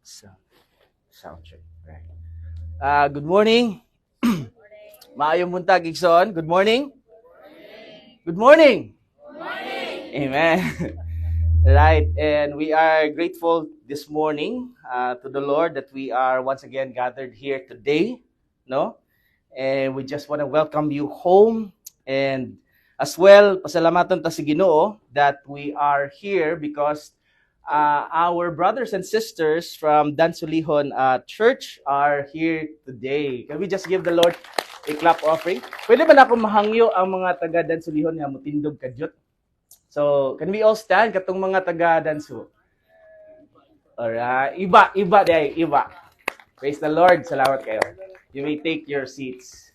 So, sound check. Right. Good morning. Maayong buntag, Igsoon. Good morning. Good morning. Amen. Right. And we are grateful this morning to the Lord that we are once again gathered here today. No? And we just want to welcome you home. And as well, pasalamatan ta sa Ginoo that we are here because our brothers and sisters from Dansulihon Church are here today. Can we just give the Lord a clap offering? Pwede ba na ako mahangyo ang mga taga Dansulihon nga mutindog kadyot? So, can we all stand katong mga taga Dansu? Alright. Iba. Praise the Lord. Salamat kayo. You may take your seats.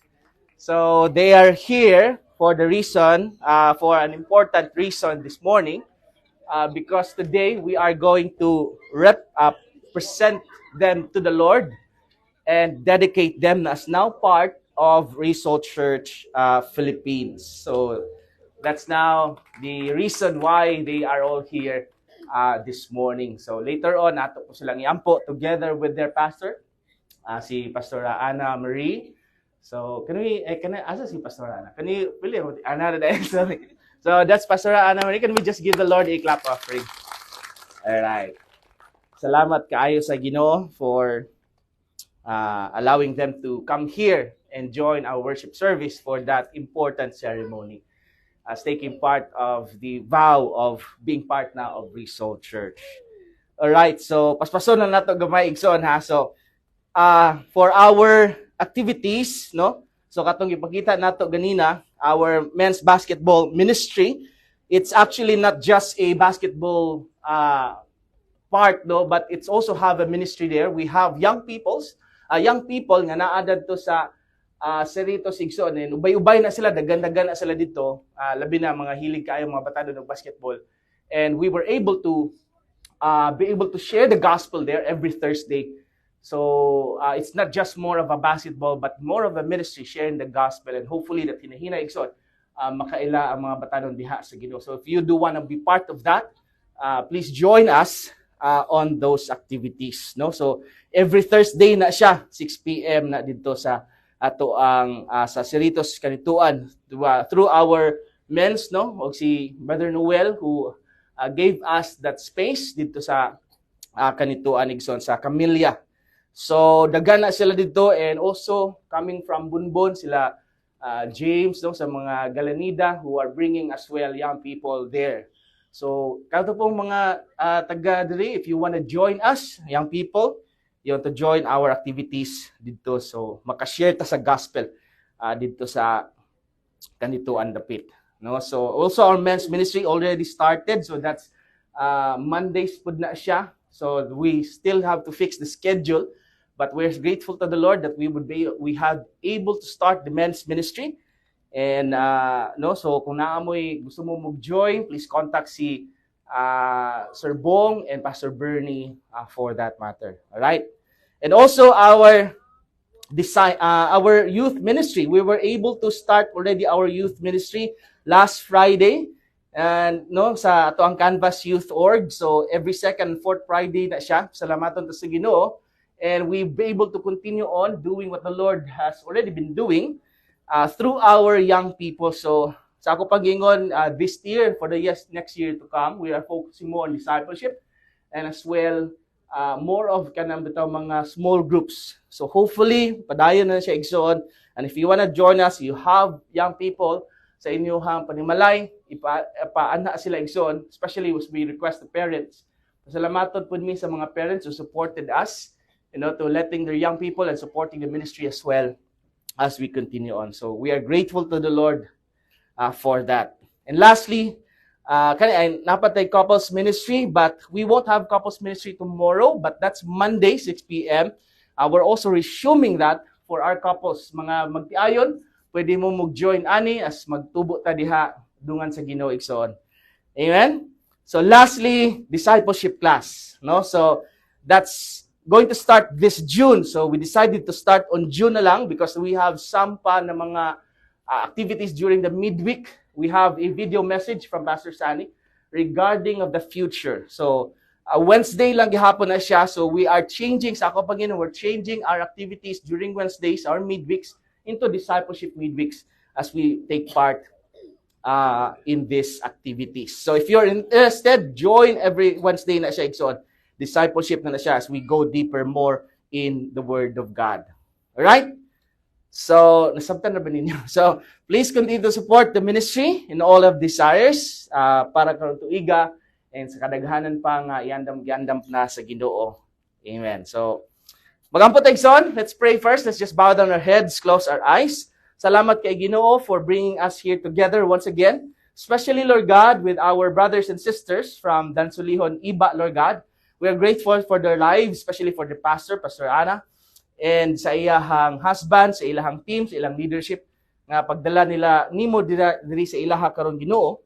So, they are here for the reason, for an important reason this morning. Because today we are going to present them to the Lord and dedicate them as now part of Result Church Philippines. So that's now the reason why they are all here this morning. So later on, nato po silang iampo together with their pastor, si Pastor Ana Marie. So asa si Pastor Ana? Can you pili mo? Ana na sorry. So that's Pastor Ana Marie. Can we just give the Lord a clap offering? All right. Salamat kaayo sa Ginoo for allowing them to come here and join our worship service for that important ceremony as taking part of the vow of being part now of Result Church. All right. So paspason na nato gamay igsoon ha. So for our activities, no? So katong ipakita nato ganina, our men's basketball ministry, it's actually not just a basketball part, no, but it's also have a ministry there. We have young people nga naadad to sa Cerritos Igsoon, and ubay-ubay na sila, dagan-dagan na sila dito, labi na mga hilig kayo mga batado ng basketball. And we were able to be able to share the gospel there every Thursday. So it's not just more of a basketball, but more of a ministry sharing the gospel, and hopefully that hinahina igsoon makaila ang mga batanon diha sa Ginoo. So if you do want to be part of that, please join us on those activities. No, so every Thursday na siya 6 p.m. na dito sa ato ang sa Cerritos Kanituan through our men's, no, o si Brother Noel who gave us that space dito sa Kanituan igsoon sa Camilla. So dagan na sila dito, and also coming from Bunbon sila James, no, sa mga Galanida who are bringing as well young people there. So kato pong mga taga diri, if you want to join us, young people, you want to join our activities dito, so makashare ta sa gospel dito sa Kanituan Dapit, no. So also our men's ministry already started, so that's Mondays pud na siya. So we still have to fix the schedule. But we're grateful to the Lord that we had able to start the men's ministry. And no, so kung naamoy gusto mo mag-join, please contact si Sir Bong and Pastor Bernie for that matter. All right? And also our youth ministry. We were able to start already our youth ministry last Friday. And no, sa ato ang Canvas Youth Org. So every second and fourth Friday na siya. Salamaton ta sa Ginoo. And we'll be able to continue on doing what the Lord has already been doing through our young people. So, sa ako pag-ingon, this year, for the next year to come, we are focusing more on discipleship and as well, more of kanang bitaw mga small groups. So, hopefully, padayon na siya igsoon. And if you wanna join us, you have young people sa inyong panimalay, ipaana sila igsoon, especially as we request the parents. Pasalamatod po mi sa mga parents who supported us, to letting their young people and supporting the ministry as well as we continue on. So we are grateful to the Lord for that. And lastly, napatay couples ministry, but we won't have couples ministry tomorrow, but that's Monday, 6 p.m. We're also resuming that for our couples. Mga magtiayon, pwede mo mag-join ani as magtubo ta diha dungan sa Ginoo igsoon. Amen? So lastly, discipleship class. No? So that's going to start this June. So we decided to start on June na lang because we have some pa na mga activities during the midweek. We have a video message from Pastor Sani regarding of the future. So Wednesday lang gihapon na siya. So we are changing, sa ako Panginoon, we're changing our activities during Wednesdays, our midweeks, into discipleship midweeks as we take part in these activities. So if you're interested, join every Wednesday na siya, Igsoon. Discipleship na siya as we go deeper more in the Word of God. Alright? So, nasabtan na ba ninyo? So, please continue to support the ministry in all of desires para karon tuiga and sa kadaghanan pa nga iandam na sa Ginoo. Amen. So, magampo tayo, son. Let's pray first. Let's just bow down our heads, close our eyes. Salamat kay Ginoo for bringing us here together once again. Especially, Lord God, with our brothers and sisters from Dansulihon, Iba, Lord God. We are grateful for their lives, especially for the pastor, Pastor Ana, and sa iyahang husband, sa ilahang team, sa ilang leadership, nga pagdala nila nimo diri sa ilaha karon Ginoo.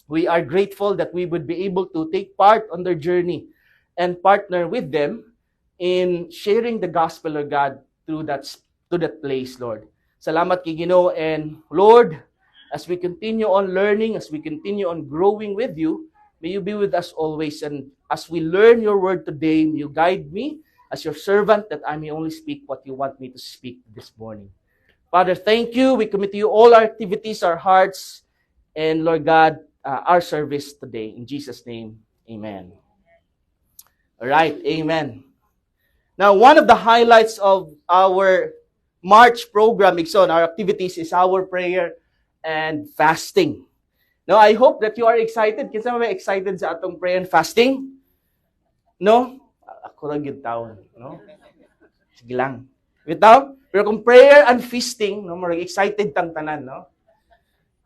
We are grateful that we would be able to take part on their journey and partner with them in sharing the gospel of God to that place, Lord. Salamat kay Ginoo, and Lord, as we continue on learning, as we continue on growing with you, may you be with us always, and as we learn your word today, may you guide me as your servant, that I may only speak what you want me to speak this morning. Father, thank you. We commit to you all our activities, our hearts, and Lord God, our service today. In Jesus' name, amen. All right, amen. Now, one of the highlights of our March program, Igsoon, our activities, is our prayer and fasting. Now, I hope that you are excited. Kinsa ba excited sa atong prayer and fasting? No? Ako lang yung taon, no? Sige lang. Bitaw? Pero kung prayer and feasting, no, marag excited tang tanan, no?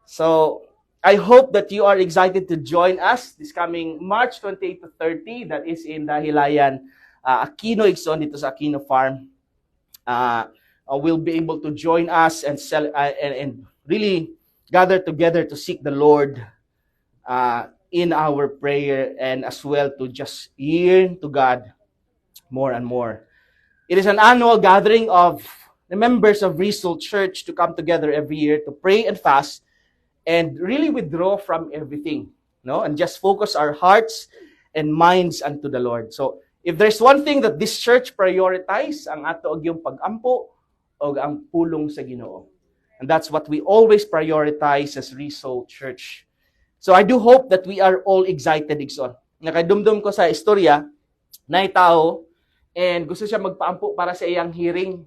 So, I hope that you are excited to join us this coming March 28 to 30. That is in Dahilayan, Aquino, Igsoon, dito sa Aquino Farm. Will be able to join us and really gather together to seek the Lord in our prayer, and as well to just yearn to God more and more. It is an annual gathering of the members of Result Church to come together every year to pray and fast and really withdraw from everything, no, and just focus our hearts and minds unto the Lord. So, if there's one thing that this church prioritize, ang ato og yung pag-ampo o ang pulong sa Ginoo. And that's what we always prioritize as Result Church. So I do hope that we are all excited, Igsoon. Nakadumdum ko sa istorya na tao and gusto siya magpaampo para sa iyang hearing.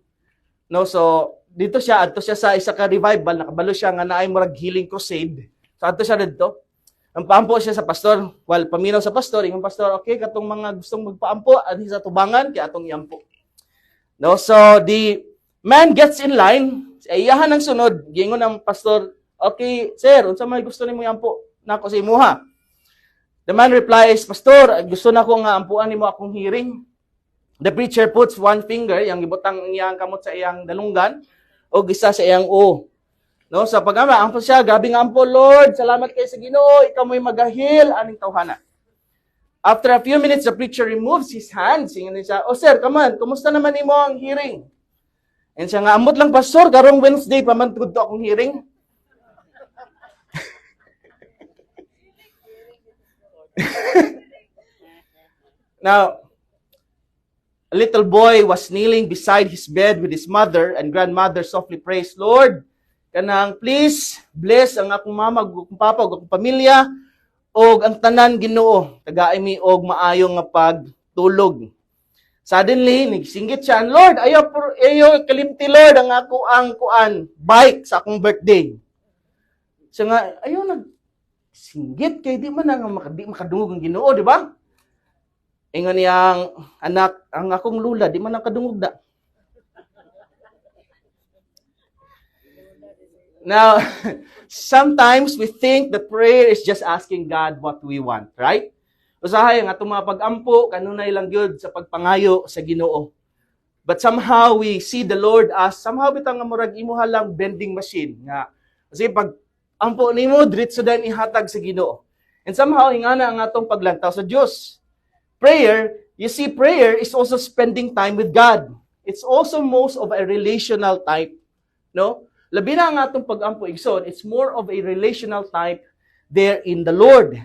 No, so dito siya, adto siya sa isa ka revival, nakabalo siya nga naay murag healing crusade. So adto siya dito. Ang paampo siya sa pastor. Well, paminaw sa pastor, ingon pastor, okay, katong mga gustong magpaampo, adhi sa tubangan kay atong iampo. No, so the man gets in line, iyahan ang sunod, gingon ang pastor, okay, sir, unsa may gusto nimo iampo nako sa imuha? The man replies, pastor, gusto na ko nga ampuan nimo akong hearing. The preacher puts one finger, yang gibutang iyang kamot sa iyang dalunggan, o isa sa iyang o. No, sa pagama, ampo siya, gabi nga ampo, Lord, salamat kay sa Ginoo, ikaw mo'y magahil aning tawhana. After a few minutes, the preacher removes his hands, ingon siya, oh sir, come on, kumusta naman imo ang hearing? And siya nga, amot lang pastor, karong Wednesday, pamantugod to akong hearing. Now, a little boy was kneeling beside his bed with his mother, and grandmother softly prays, Lord, kanang please bless ang akong mama, akong papa, akong pamilya, og ang tanan Ginoo, tagaay mi og maayong nga pagtulog. Suddenly, nagsinggit siya, Lord, ayo kalimti Lord ang ako ang bike sa akong birthday. Siya nga, ayo nagsinggit kay di man nga makadungog ang Ginoo, di ba? Ingon niyang anak, ang akong lula, di man nakadungog da. Now, sometimes we think that prayer is just asking God what we want, right? Usahay ang atong mga pag-ampo, kanunay lang gyud sa pagpangayo sa Ginoo. But somehow we see the Lord as somehow bitang nga murag imuha lang vending machine nga. Kasi pag ampo nimo diretso dan ihatag sa Ginoo. And somehow ingana ang atong paglantaw sa Dios. Prayer, you see, prayer is also spending time with God. It's also most of a relational type, no? Labi na ang atong pag-ampo, Igsoon, it's more of a relational type there in the Lord.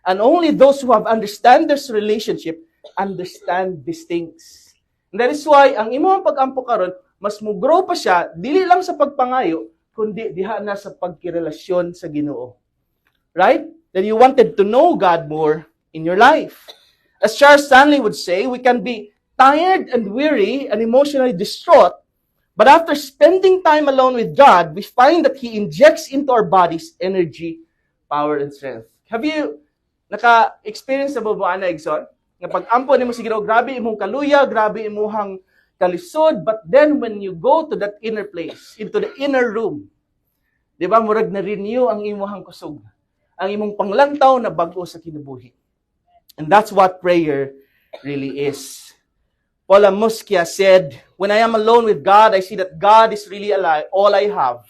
And only those who have understand this relationship, understand these things. And that is why, ang imong pag-ampo karon, mas mo-grow pa siya, dili lang sa pagpangayo, kundi diha na sa pagkirelasyon sa Ginoo. Right? That you wanted to know God more in your life. As Charles Stanley would say, we can be tired and weary and emotionally distraught, but after spending time alone with God, we find that He injects into our bodies energy, power, and strength. Have you naka-experience na ba na, Igson? Nga pag-ampo ni mo si Ginoo, grabe imong kaluya, grabe imong kalisod, but then when you go to that inner place, into the inner room, di ba, murag na-renew ang imong kusog, ang imong panglantaw na bago sa kinabuhi. And that's what prayer really is. Paula Muskia said, when I am alone with God, I see that God is really alive, all I have,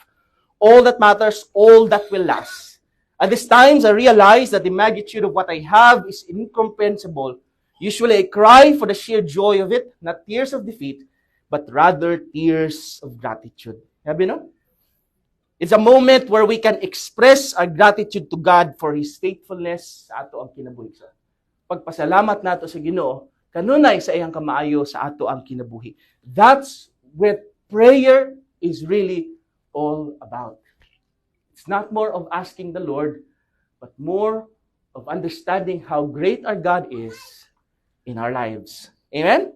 all that matters, all that will last. At these times, I realize that the magnitude of what I have is incomprehensible. Usually, I cry for the sheer joy of it, not tears of defeat, but rather tears of gratitude. Have you know? It's a moment where we can express our gratitude to God for His faithfulness sa ato ang kinabuhi. Pagpasalamat nato sa Ginoo, kanunay sa iyang kamaayo sa ato ang kinabuhi. That's what prayer is really all about. It's not more of asking the Lord, but more of understanding how great our God is in our lives. Amen?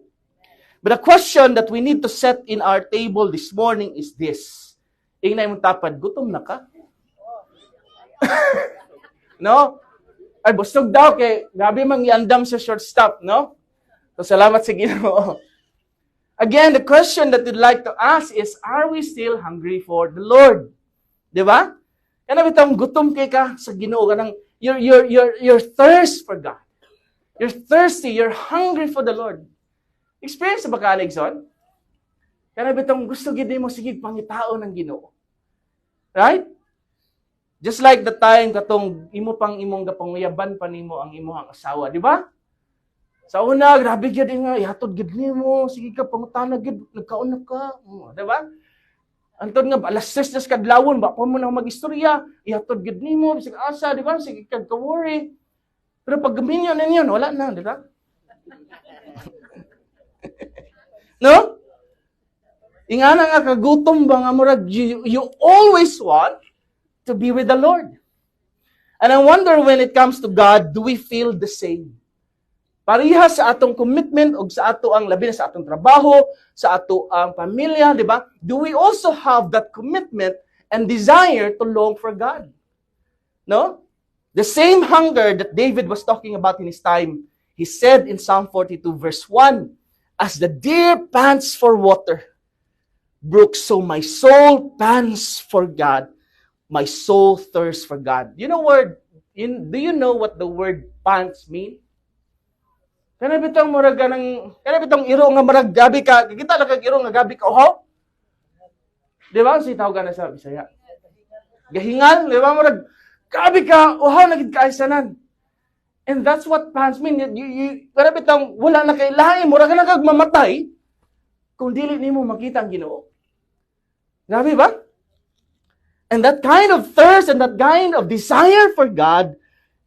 But a question that we need to set in our table this morning is this. Ingnay mong tapad, gutom na ka? No? Ay, busog daw kay gabi mang iandam sa shortstop, no? So, salamat sa Ginoo. Again, the question that we'd like to ask is, are we still hungry for the Lord? Di ba? Kaya bitang gutom kay ka sa Ginoo, kanang your thirst for God. You're thirsty, you're hungry for the Lord. Experience ba ka, Alexon? Kaya bitang gusto gid mo sige pangitao ng Ginoo. Right? Just like the time katong imong gapanguyaban pa nimo ang imong asawa, di ba? Sa una, grabe gyud nga ihatod gid nimo, sige ka pangutana gid, nagkaon na ka, di ba? Antod nga alas 6 na kadlawon, ba pa mo na magistorya, ihatod gid nimo, bisig asa, di ba? Sige ka worry. Pero pag gaminyo ninyo, wala na, di ba? No? Ingana nga kagutom ba nga murag you always want to be with the Lord. And I wonder when it comes to God, do we feel the same? Parihas sa atong commitment o sa ato ang labi na sa atong trabaho, sa ato ang pamilya, di ba? Do we also have that commitment and desire to long for God? No? The same hunger that David was talking about in his time, he said in Psalm 42 verse 1, as the deer pants for water, brook, so my soul pants for God. My soul thirsts for God. Do you know what the word pants mean? Kana bitong iro nga marag gabi ka, kita lang kag iro nga gabi ka uhaw. Di ba? Si tawag na sa Bisaya. Gahingal, di ba? Marag gabi ka uhaw na gid kaisanan. And that's what pants mean. Kana bitong wala na kay lahi mo ra ka kag mamatay kung dili nimo makita ang Ginoo. Grabe ba? And that kind of thirst and that kind of desire for God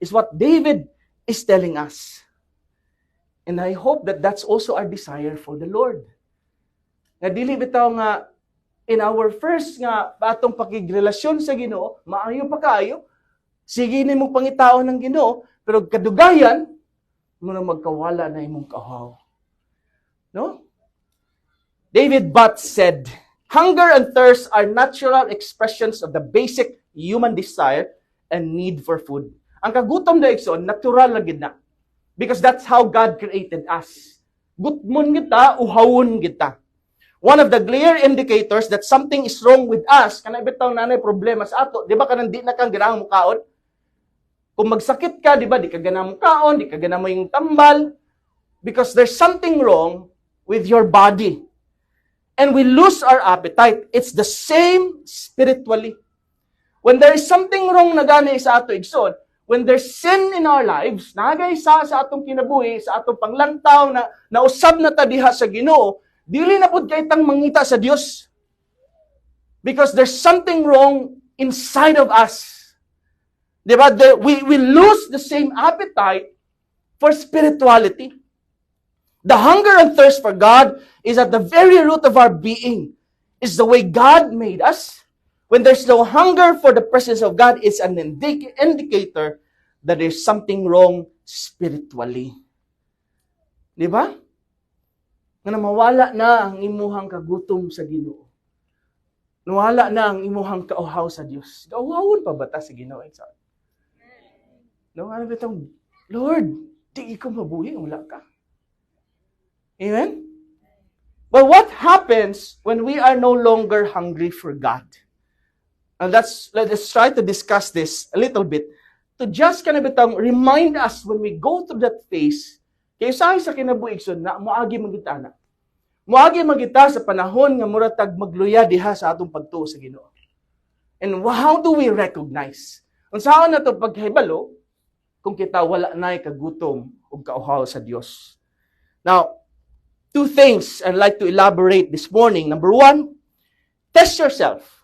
is what David is telling us. And I hope that that's also our desire for the Lord. Nga dili bitaw nga in our first nga atong pakigrelasyon sa Ginoo, maayo pa kaayo, sige nimo pangitaon ng Ginoo, pero kadugayan mo na magkawala na imong kahaw. No? David Butt said, hunger and thirst are natural expressions of the basic human desire and need for food. Ang kagutom na igsoon, natural na gid na. Because that's how God created us. Gutmon kita, uhawon kita. One of the clear indicators that something is wrong with us, kanay bitaw nanay problema sa ato, di ba kanang di na kang ganang mukaon? Kung magsakit ka, di ba, di ka ganang mukaon, di ka ganang mo yung tambal, because there's something wrong with your body. And we lose our appetite. It's the same spiritually. When there is something wrong na gani sa ato igsoon, when there's sin in our lives, nagay sa atong kinabuhi, sa atong panglantaw, na nausab na ta diha sa Ginoo, dili na pud kay tang mangita sa Dios. Because there's something wrong inside of us. Di ba? We lose the same appetite for spirituality. The hunger and thirst for God is at the very root of our being. It's the way God made us. When there's no hunger for the presence of God, it's an indicator that there's something wrong spiritually. Di ba? Nga mawala na ang imuhang kagutom sa Ginoo. Nawala na ang imuhang kauhaw sa Dios. Kauhawon pa ba ta sa Ginoo? No, ano ba itong, Lord, di ko mabuhi, wala ka. Amen? But what happens when we are no longer hungry for God? And let's try to discuss this a little bit to just kind of remind us when we go through that phase, kaya sa kinabuhig na moagi magita na. Moagi magita sa panahon nga muratag magluya diha sa atong pagtuo sa Ginoo. And how do we recognize? Unsaon na to paghibalo kung kita wala nay kagutom ug kauhaw sa Dios. Now, two things I'd like to elaborate this morning. Number one, test yourself.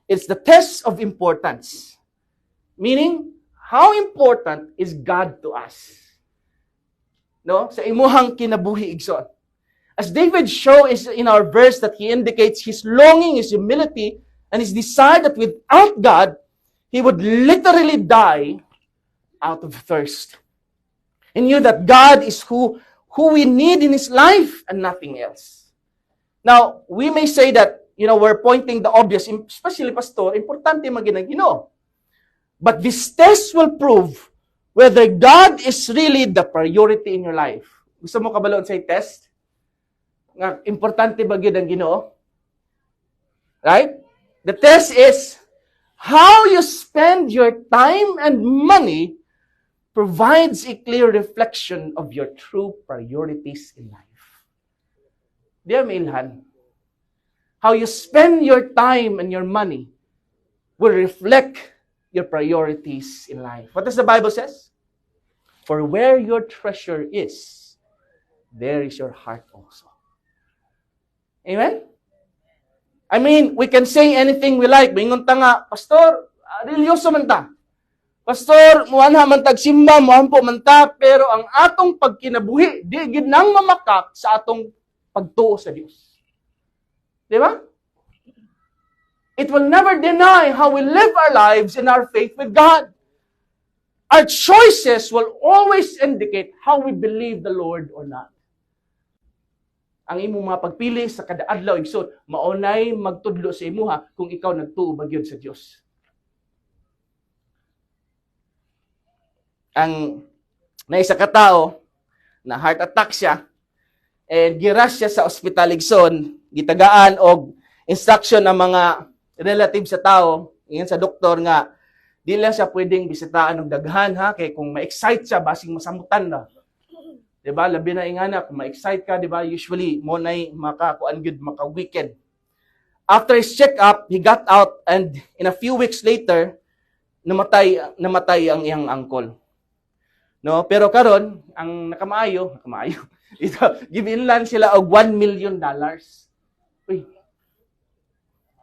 It's the test of importance. Meaning, how important is God to us? No? Sa imuhang kinabuhi igsoon. As David shows in our verse that he indicates his longing, his humility, and his desire that without God, he would literally die out of thirst. He knew that God is who we need in his life and nothing else. Now, we may say that, we're pointing the obvious, especially pastor, importante maginang Ginoo. But this test will prove whether God is really the priority in your life. Gusto mo kabaloon sa test? Nga, importante ba gyud ang Ginoo? Right? The test is how you spend your time and money provides a clear reflection of your true priorities in life. Dear Milhan, how you spend your time and your money will reflect your priorities in life. What does the Bible says? For where your treasure is, there is your heart also. Amen? I mean, we can say anything we like. Mingon ta nga, Pastor, religyoso man ta. Pastor, muanha man tag simba, muan po man ta, pero ang atong pagkinabuhi, di gid nang mamakak sa atong pagtuo sa Dios. Di ba? It will never deny how we live our lives in our faith with God. Our choices will always indicate how we believe the Lord or not. Ang imong mga pagpili sa kada adlaw igsoon, maunay magtudlo sa imuha kung ikaw nagtuo ba gyud sa Dios. Ang naisa ka tao na heart attack siya and giras siya sa ospital igsoon, gitagaan og instruction ng mga relative sa tao, ingon sa doktor nga di lang siya pwedeng bisitaan og daghan ha kay kung ma-excite siya basing masamutan na. Diba? Labi na ingana, kung ma-excite ka, diba? Usually, mo na'y maka-kuan good, maka-wicked. After his check-up, he got out and in a few weeks later, namatay ang iyang uncle. No? Pero karon ang nakamaayo, ito, given lang sila og $1 million. Uy.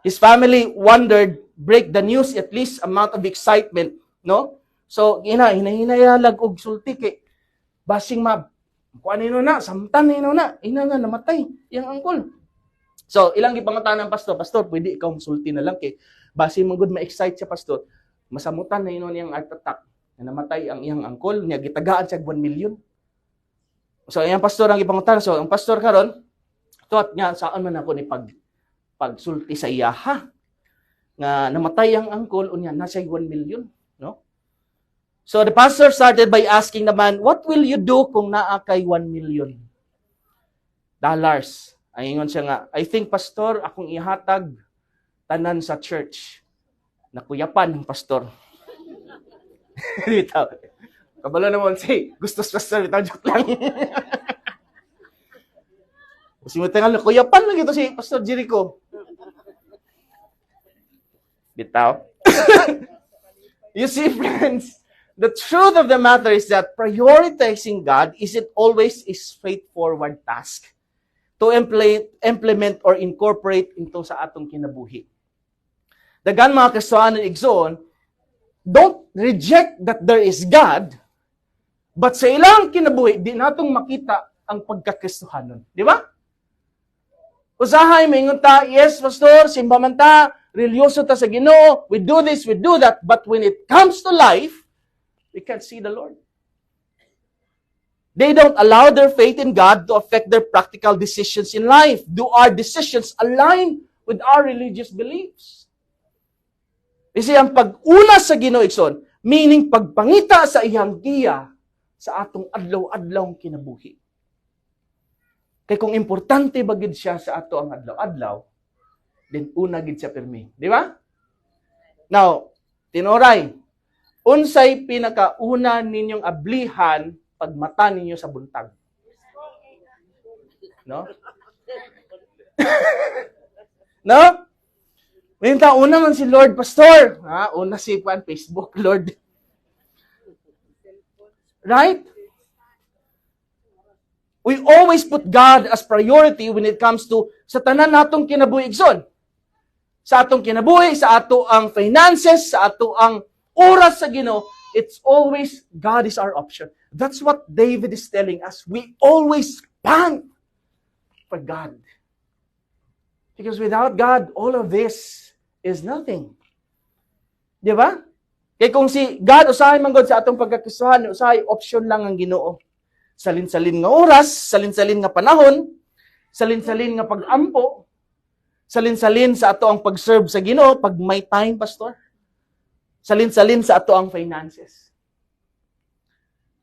His family wondered, break the news, at least amount of excitement. No? So, hinayalag og sulti kay basing kuan nino na, samtan nino na, ina nga namatay yang angkol. So, ilang gipangutan ng pastor, pwede ikaw sulti na lang kay base man gud ma-excite siya pastor, masamutan na ino niyang heart attack na namatay ang iyang angkol, niya gitagaan siya 1 million. So, iyang pastor ang gipangutan. So, ang pastor karon, tuwat niya saan man ako ni pagsulti sa iya ha nga namatay ang angkol unya nasa 1 million, no? So the pastor started by asking the man, what will you do kung naa kay $1 million? Ay ingon siya nga, I think pastor, akong ihatag tanan sa church. Nakuyapan ng pastor. Bitaw. Kabalo naman say, gusto sa pastor, bitaw joke lang. Kasi mo tingal, nakuyapan lang ito si Pastor Jericho. Bitaw. You see, friends, the truth of the matter is that prioritizing God isn't always a straightforward task to implement or incorporate into sa atong kinabuhi. Dagan mga Kristohanon igsoon, don't reject that there is God, but sa ilang kinabuhi, di natong makita ang pagkakristohanon. Di ba? Usahay, maingon ta, yes, pastor, simbaman ta, religyoso ta sa Ginoo, we do this, we do that, but when it comes to life, we can't see the Lord. They don't allow their faith in God to affect their practical decisions in life. Do our decisions align with our religious beliefs? Kasi ang pag-una sa Ginoo, Igsoon, meaning pagpangita sa iyang giya sa atong adlaw-adlaw kinabuhi. Kaya kung importante ba gid siya sa ato ang adlaw-adlaw, then una gid siya pirmi. Di ba? Now, tinuray, unsay pinakauna ninyong ablihan pag mata ninyo sa buntag? No? No? Minta, una man si Lord, Pastor. Una si Facebook, Lord. Right? We always put God as priority when it comes to sa tanan natong kinabuhi, Igsoon. Sa atong kinabuhi, sa ato ang finances, sa ato ang oras sa Ginoo, it's always God is our option. That's what David is telling us. We always pant for God. Because without God, all of this is nothing. Di ba? Kaya kung si God, usahay man God sa atong pagkakristohan, usahay, option lang ang Ginoo. Salin-salin nga oras, salin-salin nga panahon, salin-salin nga pag-ampo, salin-salin sa ato ang pag-serve sa Ginoo, pag may time, Pastor. Salin-salin sa ato ang finances.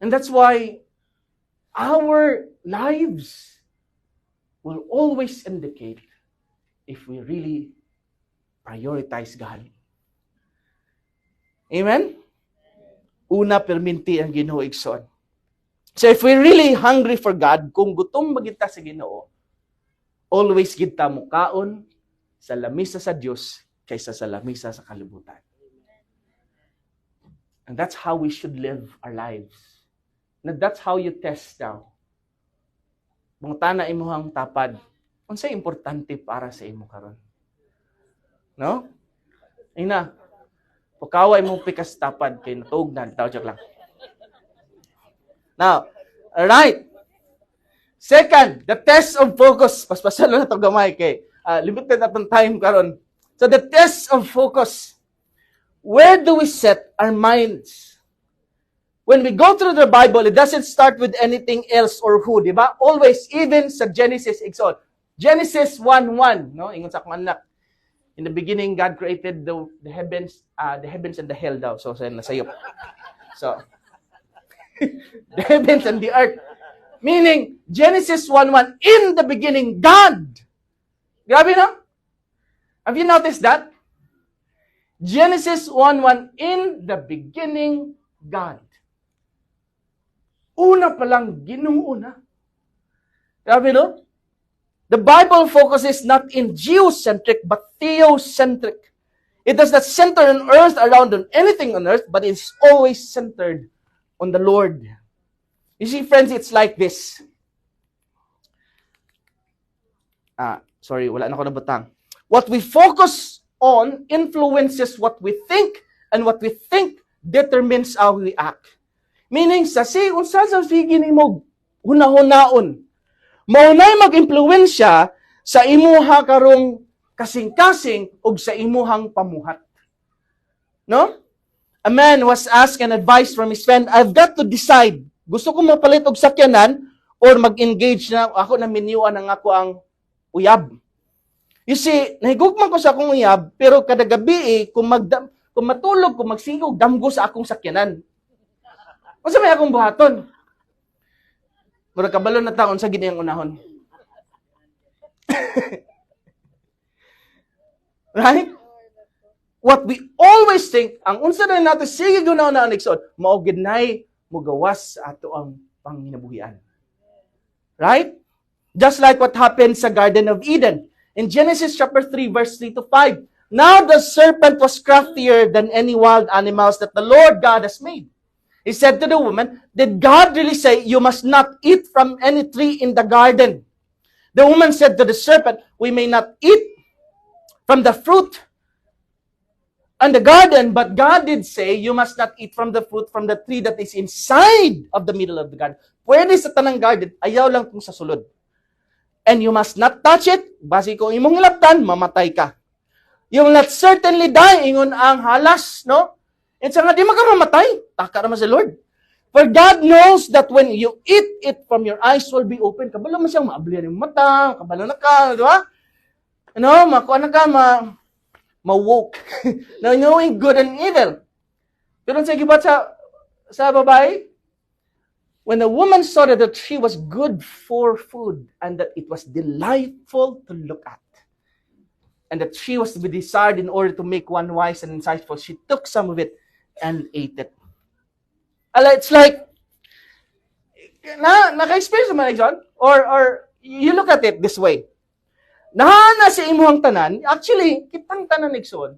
And that's why our lives will always indicate if we really prioritize God. Amen? Una, perminti ang Ginoo, Igsoon. So if we're really hungry for God, kung gutom magita sa Ginoo, always kita mukaon sa lamisa sa Dios kaysa sa lamisa sa kalibutan. And that's how we should live our lives. And that's how you test now. Mungta na imuhang tapad, unsay importante para sa imo karon? No? Ina, pagkaway mong pikas tapad kay natug na, tawag lang. Now, alright. Second, the test of focus. Paspasan na ito gamay kay limited na itong time karon. So the test of focus. Where do we set our minds? When we go through the Bible, it doesn't start with anything else or who, di ba? Always, even sa Genesis, Exod. Genesis 1:1, no? Ingon sa akong anak. In the beginning, God created the heavens and the hell daw. So, nasayop. So, the heavens and the earth. Meaning, Genesis 1:1, in the beginning, God. Grabe, no? Have you noticed that? Genesis 1:1, in the beginning, God. Una pa lang, Ginoo na. Grabe, no? The Bible focuses not in geocentric, but theocentric. It does not center on earth around on anything on earth, but it's always centered on the Lord. You see, friends, it's like this. Wala na ako nabutang. What we focus on influences what we think, and what we think determines how we act. Meaning, unsa sa sige nimo hunahon-naon, maunay mag-impluwensya sa imuha karong kasing-kasing ug sa imuhang pamuhat. No? A man was asked an advice from his friend, I've got to decide, gusto ko mapalit og sakyanan or mag-engage na ako na miniuan ang ako ang uyab. You see, nahigugman ko sa akong uyab, pero kada gabi kung matulog, kung magsigog, damgo sa akong sakyanan. Kung sa may akong buhaton. Mura kabalon na taon sa giniyang unahon. Right? What we always think, ang unsa na natin, sige gunaw na ang Exod, maugid na'y mugawas sa ato ang panginabuhian. Right? Just like what happened sa Garden of Eden. In Genesis chapter 3, verse 3 to 5, now the serpent was craftier than any wild animals that the Lord God has made. He said to the woman, did God really say, you must not eat from any tree in the garden? The woman said to the serpent, we may not eat from the fruit and the garden, but God did say, you must not eat from the fruit from the tree that is inside of the middle of the garden. Pwede sa tanang garden, ayaw lang kung sa sulod. And you must not touch it, basi kung imong hilaptan, mamatay ka. You will not certainly die, ingon ang halas, no? And sa nga, di makamamatay, taka naman sa Lord. For God knows that when you eat it from your eyes will be open. Kabalo mo siyang maablihan yung mata, kabalo na ka, di ba? Ano, makuha na ka, ma-woke. Now, knowing good and evil. Pero sa gibat sa babae, when the woman saw that the tree was good for food and that it was delightful to look at, and the tree was to be desired in order to make one wise and insightful, she took some of it and ate it. It's like, naka-experience naman, John? Or you look at it this way. Nahana sa imuhang tanan, actually, kitang tanan nigsoon,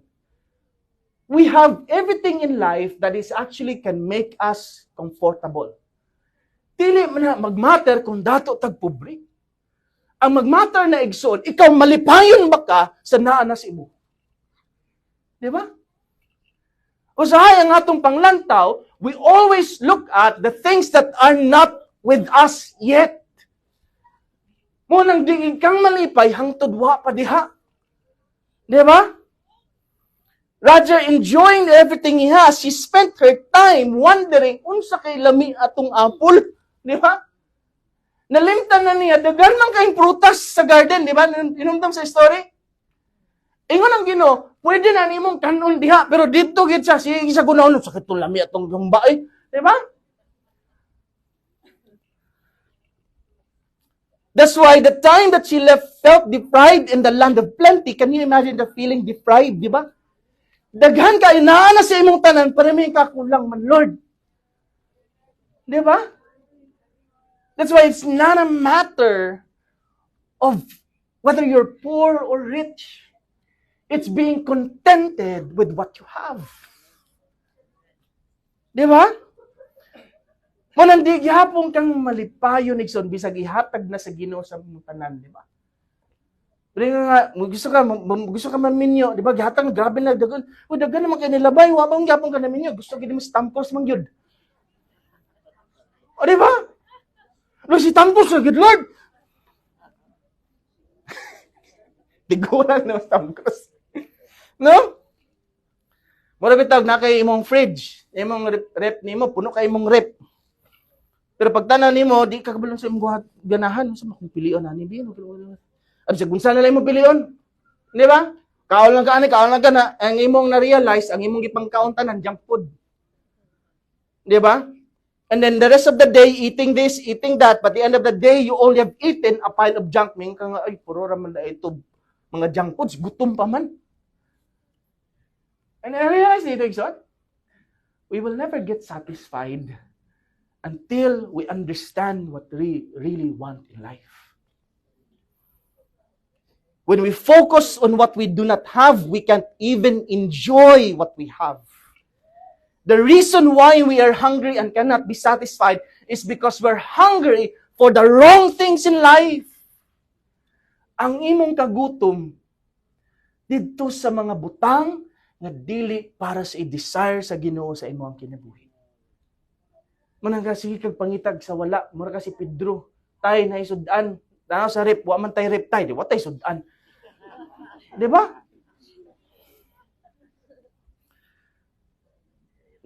we have everything in life that is actually can make us comfortable. Dili man na magmatter kung dato tagpobre. Ang magmatter na igsoon, ikaw malipayon ba ka sa naana sa imo? Di ba? Usahay ang atong panglantaw, we always look at the things that are not with us yet. Mo nang digig kang malipay, hangtod wa pa diha. Di ba? Rather enjoying everything he has, she spent her time wondering unsa kay lami atong apple. Di ba? Nalimtan na niya, dagan man kayong prutas sa garden, di ba? Inumdam sa story. Ingon ang Ginoo, pwede na nimong kanon diha, pero dito gid siya, sige sa gunawon, sakit to lami atong gambay. Di ba? That's why the time that she left felt deprived in the land of plenty. Can you imagine the feeling deprived, di ba? Daghan ka, inaana sa imong tanan, para may kakulang man, Lord. Di ba? That's why it's not a matter of whether you're poor or rich. It's being contented with what you have. Di ba? Manang di gihapon kang malipayon igsoon bisag ihatag na sa Ginoo sa imong tanan, di ba? Pero nga gusto ka maminyo, di ba? Gihatag grabe na dagan. O dagan naman kay nilabay, wa man gyapon ka na minyo. Gusto gid mo stampos man gyud. O di ba? Lo si tampos gid, Lord. Tiguran na tampos. No? Mura bitag na kay imong fridge, imong rep nimo puno kay imong rep. Pero pag tanaw nimo, di ka kabalon sa imong ganahan sa makong pilion ani biyon. Abi sa gunsa na lang mo pilion. Di ba? Kaon lang ka na ang imong na-realize, ang imong gipangkaon tanan junk food. Di ba? And then the rest of the day eating this, eating that, but the end of the day you only have eaten a pile of junk. Ming ka nga ay puro ra man ito mga junk foods, gutom pa man. And I realize dito, we will never get satisfied until we understand what we really want in life. When we focus on what we do not have, we can't even enjoy what we have. The reason why we are hungry and cannot be satisfied is because we're hungry for the wrong things in life. Ang imong kagutom dito sa mga butang nga dili para sa i-desire sa Ginoo sa imong kinabuhi. Manang sige kag pangitag sa wala, mura ka si Pedro, tay na isudan, tanaw sa rep, wa man tay rep tay, di wa tay sudan. Di ba?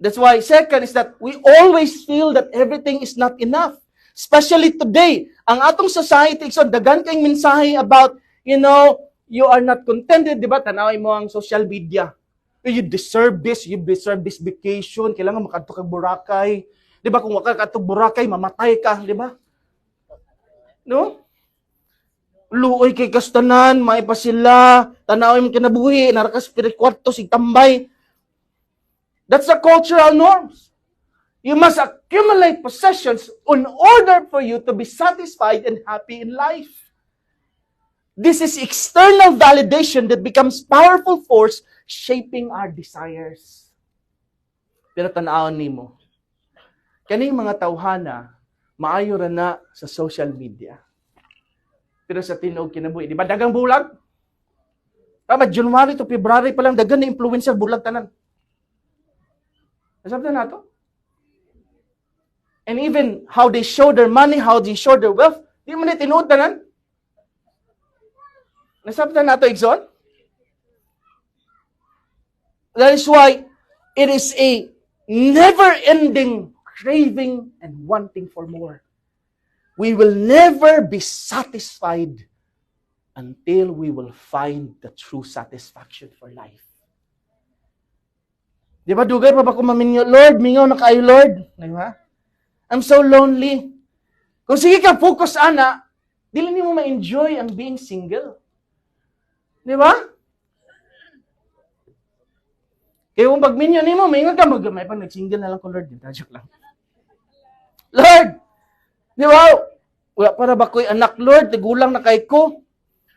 That's why second is that we always feel that everything is not enough. Especially today, ang atong society, so dagan kayong mensahe about, you are not contented, di ba? Tanawin mo ang social media. You deserve this vacation, kailangan makadto kag Boracay. Di ba? Kung waka kadto Boracay, mamatay ka, di ba? No? Luoy kay kastanan, may pa sila, tanawin mo kinabuhi, narakas pirikwarto, sig tambay. That's the cultural norms. You must accumulate possessions in order for you to be satisfied and happy in life. This is external validation that becomes powerful force shaping our desires. Pero tanawon nimo, kaning mga tawhana, maayo ra na sa social media. Pero sa tinuod kinabuhi, di ba dagang bulag? Tama, January to February pa lang, dagan na influencer, bulag tanan. Nasabta na to? And even how they show their money, how they show their wealth, di man na tinuod tanan. Nasabta na to, Igsoon? That is why it is a never-ending craving and wanting for more. We will never be satisfied until we will find the true satisfaction for life. Di ba, dugay pa ba kung maminyo, Lord, mingaw na kayo, Lord. Di ba? I'm so lonely. Kung sige ka, focus, ana, dili ni mo ma-enjoy ang being single. Di ba? Kaya kung pag-minyo ni mo, mingaw ka, may pang nag-single na lang ko, Lord. Joke lang. Lord! Di ba? Wala para ba ko'y anak, Lord? Tigulang na kay ko.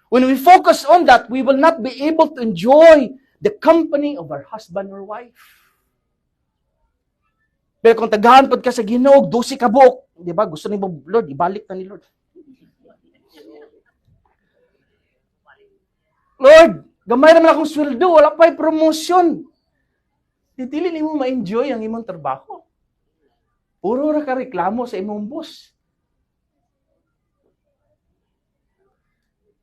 When we focus on that, we will not be able to enjoy the company of our husband or wife. Pero kung tagahanpod ka sa Ginoo, 12 ka buok, di ba? Gusto ni mo, Lord, ibalik na ni Lord. Lord, gamay naman akong sweldo, wala pa'y promotion. Titili ni mo ma-enjoy ang imong trabaho. Puro ra ka reklamo sa imong boss.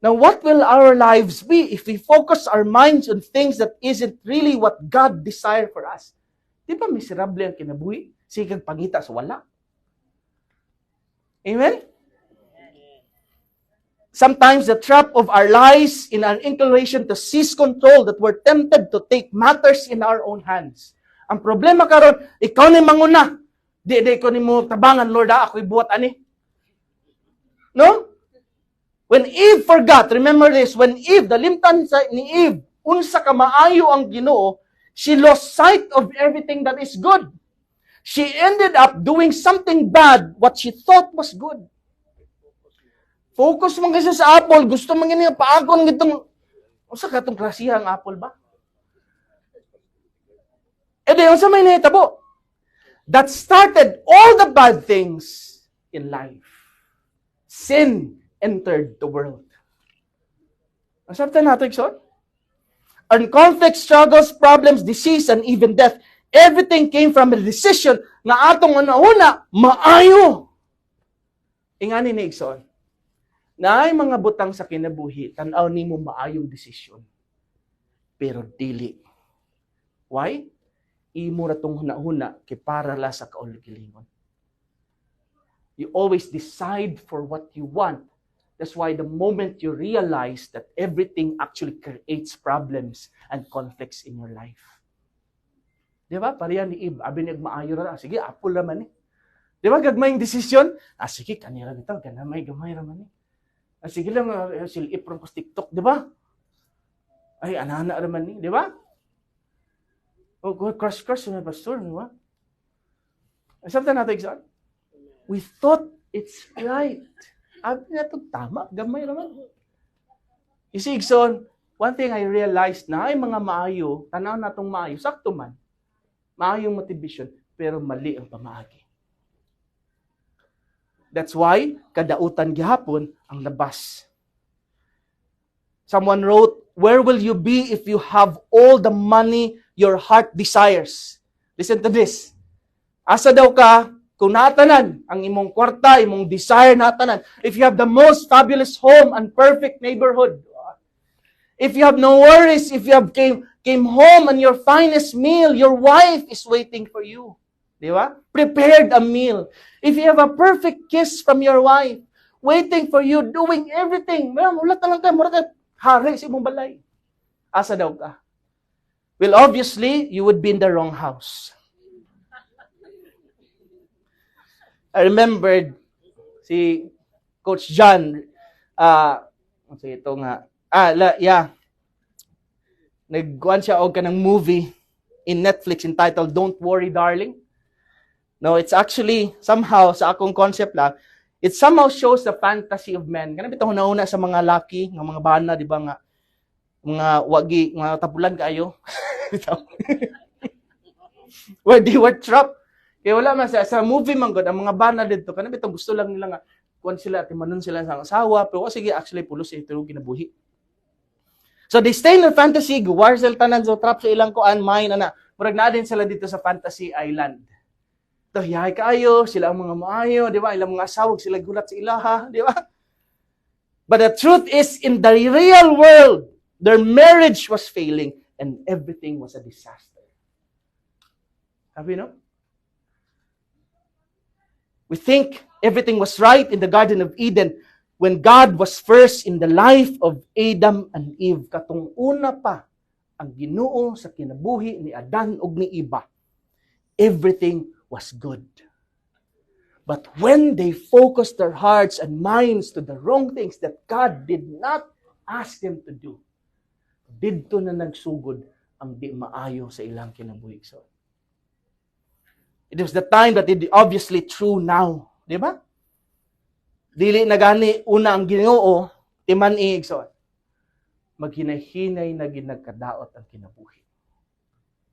Now, what will our lives be if we focus our minds on things that isn't really what God desired for us? Di ba miserable ang kinabuhi? Sige pangita sa wala. Amen? Sometimes the trap of our lies in our inclination to seize control that we're tempted to take matters in our own hands. Ang problema karon, ikaw ni manguna. Di ko ni mo tabangan, Lord, ako'y buhat ani. No? When Eve forgot, remember this, when Eve, dalimtan ni Eve, unsa ka maayo ang Ginoo, she lost sight of everything that is good. She ended up doing something bad, what she thought was good. Focus man kasi sa apple, gusto man ganyan, paakon gitong, unsa ka itong klasiha ang apple ba? E di, unsa may nahitabo? That started all the bad things in life. Sin entered the world. Nasabtan natin, son? And conflict, struggles, problems, disease, and even death, everything came from a decision na atong una-una, maayo. Ingani ni Igsoon, na ay mga butang sa kinabuhi, tanaw ni mo maayong desisyon. Pero dili. Why? Imo na tong huna-huna, kay para la sa kauligilingon. You always decide for what you want. That's why the moment you realize that everything actually creates problems and conflicts in your life. Di ba? Pariyan ni Eve, abi nagmaayo ra, sige, apple naman eh. Di ba? Gagmayng desisyon, sige, kanira dito, gamay raman eh. Sige lang, silip ron po TikTok, di ba? Ay, anana raman eh, di ba? O, crush na pastor, di ba? Sabta natin, Igsoon? We thought it's right. Abi na ito, tama, gamay raman. You see, Igsoon, one thing I realized na ay mga maayo, tanaw na itong maayo, sakto man, maayong motivation, pero mali ang pamaagi. That's why, kadautan gihapon ang labas. Someone wrote, where will you be if you have all the money your heart desires? Listen to this. Asa daw ka, kung natanan ang imong kwarta, imong desire natanan, if you have the most fabulous home and perfect neighborhood, if you have no worries, if you have came home and your finest meal, your wife is waiting for you. Di ba? Prepared a meal. If you have a perfect kiss from your wife, waiting for you, doing everything, wala talang ka, mura ka, hari sa imong balay. Asa daw ka? Well, obviously, you would be in the wrong house. I remembered si Coach John, ito nga, nagkuhan siya og kanang movie in Netflix entitled Don't Worry Darling. No, it's actually somehow sa akong concept lang, it somehow shows the fantasy of men. Kanang bitaw una sa mga laki, ng mga bana, di ba nga, mga wagi, mga tabulan kaayo. Where they were trapped. Kaya wala man sa movie man god ang mga bana dito kanang bitaw gusto lang nila nga kuan sila timanon sila sa asawa pero sige actually pulos ito kinabuhi. So they stay in their fantasy, guwar sila tanan, so trap sa ilang kuan, mine, ana. Murag na din sila dito sa fantasy island. Ito, hiyahay kaayo, sila ang mga maayo, di ba? Ilang mga asawag, sila gulat sa ilaha, di ba? But the truth is, in the real world, their marriage was failing and everything was a disaster. Have you know? We think everything was right in the Garden of Eden when God was first in the life of Adam and Eve. Katong una pa ang Ginoo sa kinabuhi ni Adan ug ni Eva. Everything was good. But when they focused their hearts and minds to the wrong things that God did not ask them to do, didto na nagsugod ang di maayo sa ilang kinabuhi. So, it was the time that it obviously true now. Di ba? Dili na gani una ang Ginoo, timan iigsoon. Maghinay-hinay na ginagkadaot ang kinabuhi.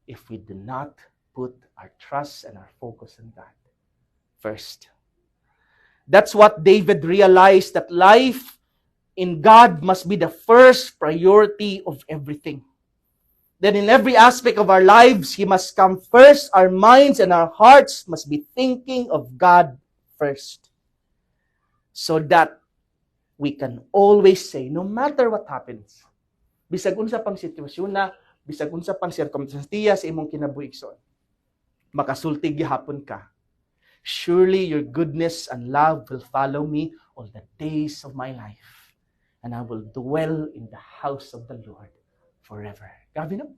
If we do not put our trust and our focus on God first. That's what David realized, that life in God must be the first priority of everything. Then in every aspect of our lives, He must come first. Our minds and our hearts must be thinking of God first. So that we can always say, no matter what happens, bisag unsa pang sitwasyon na, bisag unsa pang circumstances sa imong kinabuhigson, makasulti gihapon ka, surely your goodness and love will follow me all the days of my life, and I will dwell in the house of the Lord forever. Grabe no?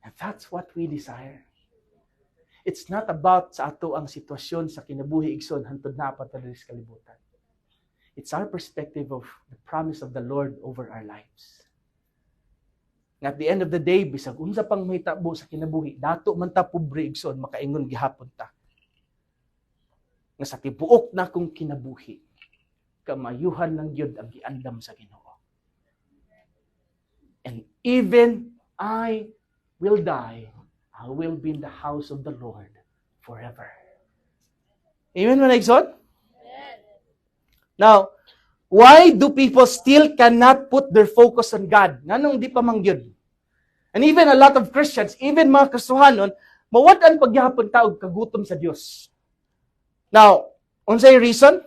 And that's what we desire. It's not about sa ato ang sitwasyon sa kinabuhi igsoon hantod na pa sa kalibutan. It's our perspective of the promise of the Lord over our lives. At the end of the day, bisag unsa pang mahitabo sa kinabuhi, dato man ta pobre igsoon, makaingon gihapon ta. Nga sa tibuok na kong kinabuhi, kamayuhan ng Dios ang giandam sa Ginoo. And even I will die, I will be in the house of the Lord forever. Amen, mga igsoon? Now, why do people still cannot put their focus on God? Nganong di pa mangyud? And even a lot of Christians, even mga Kristohanon, mawad-an pagyapon ta og kagutom sa Dios. Now, unsay reason?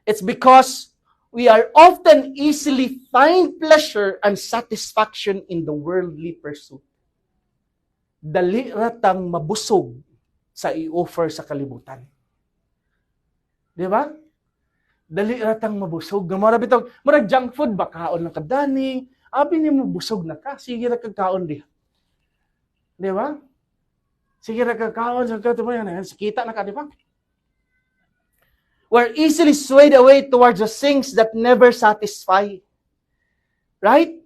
It's because we are often easily find pleasure and satisfaction in the worldly pursuit. Dali ratang mabusog sa i-offer sa kalibutan. Di ba? Dali ratang mabusog. Marag junk food ba? Kaon lang kadani. Abi ni mo busog na ka. Sige ra kagkaon di. Di ba? Sige ra kagkaon. Kita na ka, di ba? We're easily swayed away towards the things that never satisfy. Right?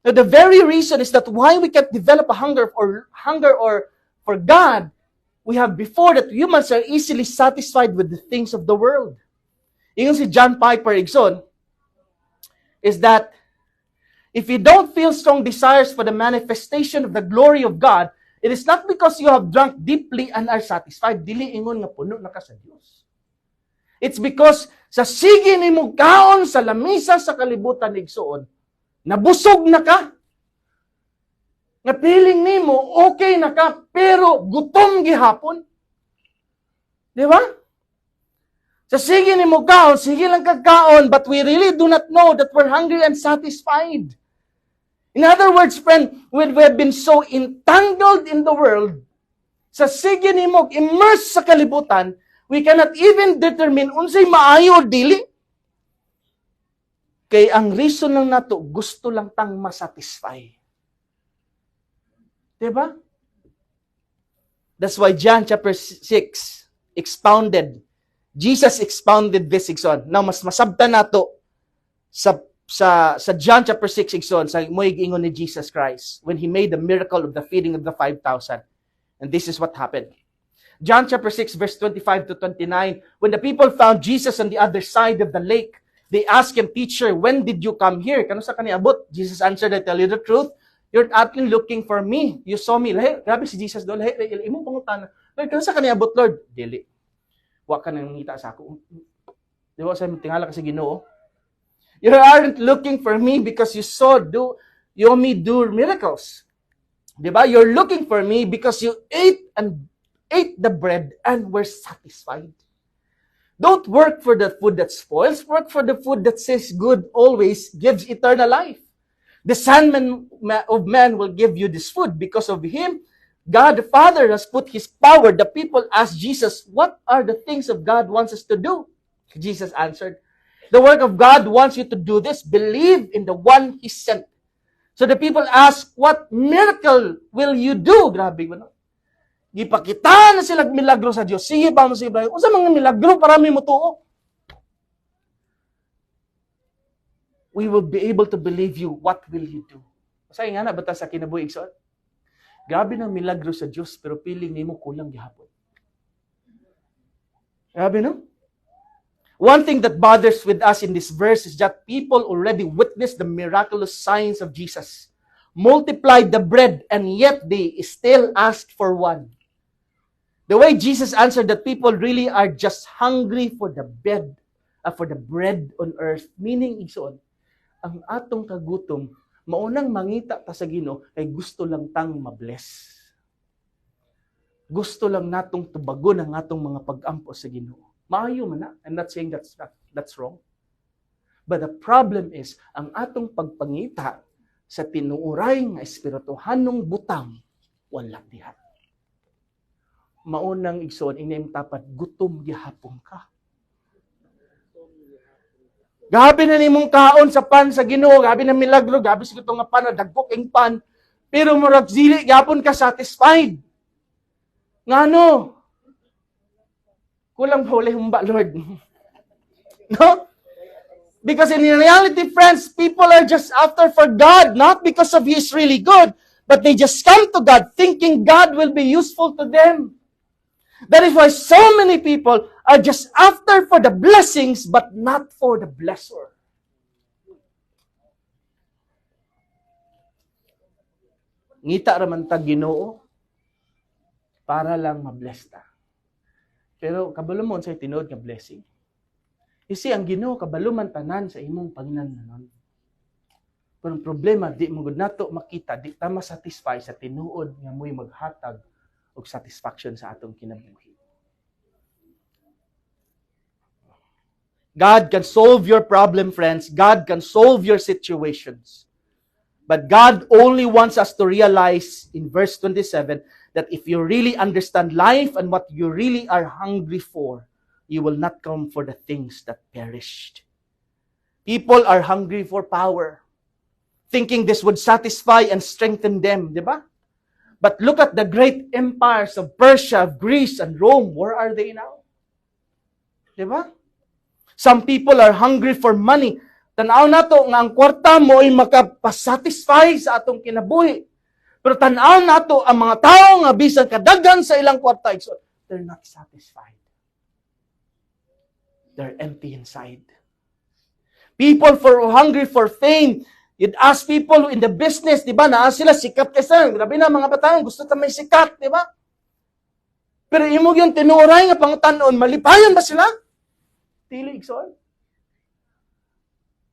Now, the very reason is that why we can't develop a hunger or for God, we have before that humans are easily satisfied with the things of the world. Yung si John Piper igsoon is that if you don't feel strong desires for the manifestation of the glory of God, it is not because you have drunk deeply and are satisfied. Dili ingon nga puno na ka sa Dios. It's because sa sige nimo kaon sa lamisa sa kalibutan igsoon, nabusog na ka. Nga feeling nimo okay na ka pero gutom gihapon. Di ba? Sa sige nimo kaon, sige lang kagkaon, but we really do not know that we're hungry and satisfied. In other words, friend, we have been so entangled in the world, sa sige nimo immersed sa kalibutan, we cannot even determine unsay maayo o dili. Kay ang reason lang nato, gusto lang tang masatisfy. Diba? That's why John chapter 6 expounded. Jesus expounded this igsoon. Now, mas masabta nato sa John chapter 6 igsoon, sa mo'y ingon ni Jesus Christ when He made the miracle of the feeding of the 5,000. And this is what happened. John chapter 6 verse 25 to 29, when the people found Jesus on the other side of the lake, they asked Him, "Teacher, when did you come here?" Kano sa kaniabot? Jesus answered, "I tell you the truth, you're actually looking for me. You saw me." Lahi, grabe si Jesus doon. Lahi, imong pangutan. Lord, kano sa kaniabot, Lord? Dili. Wa ka nang ngita sa ako. Di ba sa tingala kasi Ginoo? You aren't looking for me because you saw me do miracles. Diba? You're looking for me because you ate the bread and were satisfied. Don't work for the food that spoils. Work for the food that says good always gives eternal life. The Son of Man will give you this food. Because of him, God the Father has put his power. The people asked Jesus, what are the things of God wants us to do? Jesus answered, the work of God wants you to do this. Believe in the one he sent. So the people ask, what miracle will you do? Grabe mo, no? Gipakita na sila milagro sa Diyos. Sige ba mo sa Ibrahim? Kung sa mga milagro, parami mo tuo. We will be able to believe you. What will you do? Kasi nga na, bata sa kinabuhi, Igsoon? Grabe ng milagro sa Diyos, pero piling ni mo kulang gihapon. Grabe, no? One thing that bothers with us in this verse is that people already witnessed the miraculous signs of Jesus, multiplied the bread, and yet they still asked for one. The way Jesus answered that people really are just hungry for the bread on earth. Meaning, Igsoon, ang atong kagutom, maunang mangita ta sa Ginoo ay gusto lang tang mabless. Gusto lang natong tubagon ang atong mga pag-ampo sa Ginoo. Maayo man na. I'm not saying that's wrong. But the problem is, ang atong pagpangita sa tinuuray nga espirituhanong butang, wala diha. Maunang Igsoon, inyong tapat, gutom gihapon ka. Gabi na nimong kaon sa pan sa Ginoo, gabi na milagro, gabi sa nga pan, dagpok ing pan, pero murag zili, gapon ka satisfied. Ngano? Kulang huli humba, Lord. No? Because in reality, friends, people are just after for God, not because of He is really good, but they just come to God thinking God will be useful to them. That is why so many people are just after for the blessings, but not for the blesser. Ngita raman ta Ginoo para lang mabless ta. Pero kabalo mo sa tinuod nga blessing. You see, ang Ginoo kabalo man tanan sa imong panginanon. Pero ang problema, di mo gud nato makita, di ta ma-satisfy sa tinuod nga mo'y maghatag og satisfaction sa atong kinabuhi. God can solve your problem, friends. God can solve your situations. But God only wants us to realize in verse 27 that if you really understand life and what you really are hungry for, you will not come for the things that perished. People are hungry for power, thinking this would satisfy and strengthen them, di ba? But look at the great empires of Persia, Greece, and Rome. Where are they now? Di ba? Some people are hungry for money. Tanaw na to nga ang kwarta mo ay makapasatisfy sa atong kinabuhi. Pero tanaw na to ang mga tao nga bisan kadaghan sa ilang kwarta, they're not satisfied. They're empty inside. People hungry for fame. You'd ask people in the business, di ba, naa sila sikat kasi. Grabe na mga batang, gusto ta may sikat, di ba? Pero imog yung tinuray nga pangutanon, malipayon ba sila? Dili, Igsoon.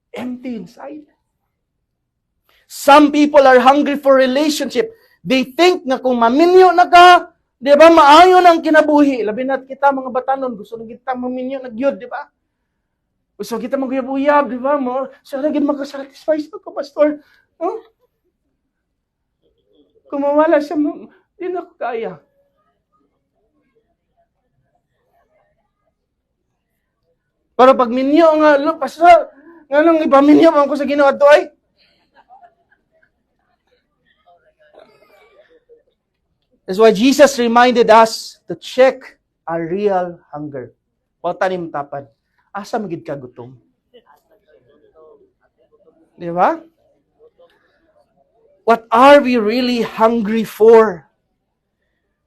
Empty inside. Some people are hungry for relationship. They think nga kung maminyo na ka, di ba, maayon ang kinabuhi. Labi na kita mga batanon, gusto na kita maminyo na gyud, di ba? Gusto kita maguyab-uyab, di ba? Siya na gid makasatisfy sa ko, pastor. Huh? Kung mawala siya, di na ko kaya. Pero pag minyo nga, pastor, nga lang ipaminyo man ko sa Ginoo adto ay. That's why Jesus reminded us to check our real hunger. O tanim tapad. Asa magid ka gutom? Di ba? What are we really hungry for?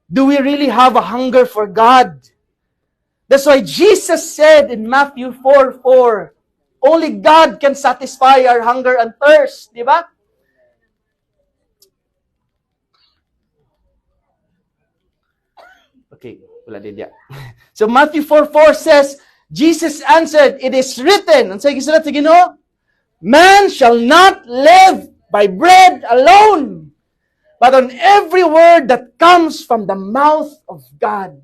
Do we really have a hunger for God? That's why Jesus said in Matthew 4:4, only God can satisfy our hunger and thirst. Di ba? Okay, wala din diya. So Matthew 4:4 says, Jesus answered, it is written. Ang sige sila, Ginoo, Man shall not live by bread alone, but on every word that comes from the mouth of God.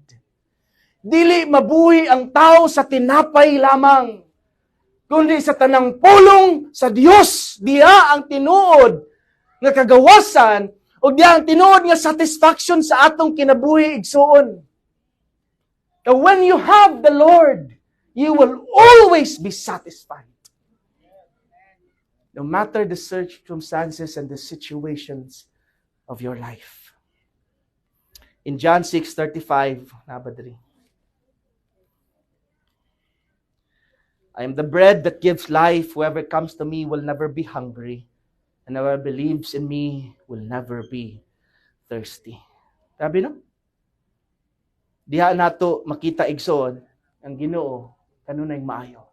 Dili mabuhi ang tao sa tinapay lamang, kundi sa tanang pulong sa Dios. Diha ang tinuod nga kagawasan o diha ang tinuod nga satisfaction sa atong kinabuhi igsuon. Now, when you have the Lord, you will always be satisfied. No matter the circumstances and the situations of your life. In John 6:35, nabadri. I am the bread that gives life. Whoever comes to me will never be hungry, and whoever believes in me will never be thirsty. Sabi no? Diha nato makita igsoon ang Ginoo kanunay maayo.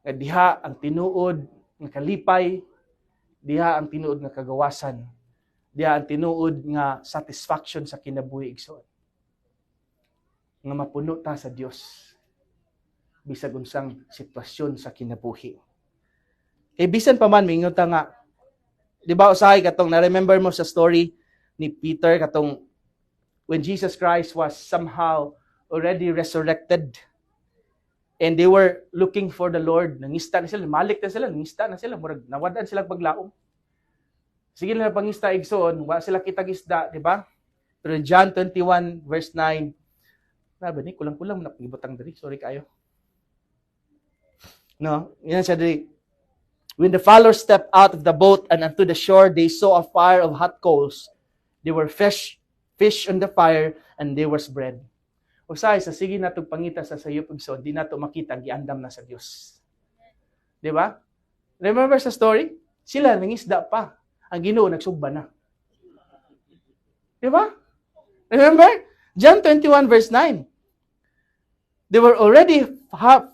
Nga diha ang tinuod nga kalipay, diha ang tinuod nga kagawasan, diha ang tinuod nga satisfaction sa kinabuhi igsoon. Nga mapuno ta sa Dios bisag unsang sitwasyon sa kinabuhi. Kay bisan pa man mingon ta nga, di ba usahay katong na-remember mo sa story ni Peter katong when Jesus Christ was somehow already resurrected and they were looking for the Lord. Nangista na sila, malik na sila, nangista na sila, murag nawadan sila paglaom. Sige na pangista igsoon, wa sila kitag isda, di ba? Pero in John 21 verse 9, nabi ni kulang-kulang napagibutang diri, sorry kayo. No, yan siya diri. When the followers stepped out of the boat and unto the shore, they saw a fire of hot coals. They were fish on the fire, and there was bread. Usay sa sige natong pangita sa sayop igsoon, di nato makita giandam na sa Dios. Di ba? Remember sa story? Sila nangisda pa. Ang Ginoo nagsugba na. Di ba? Remember? John 21 verse 9. They were already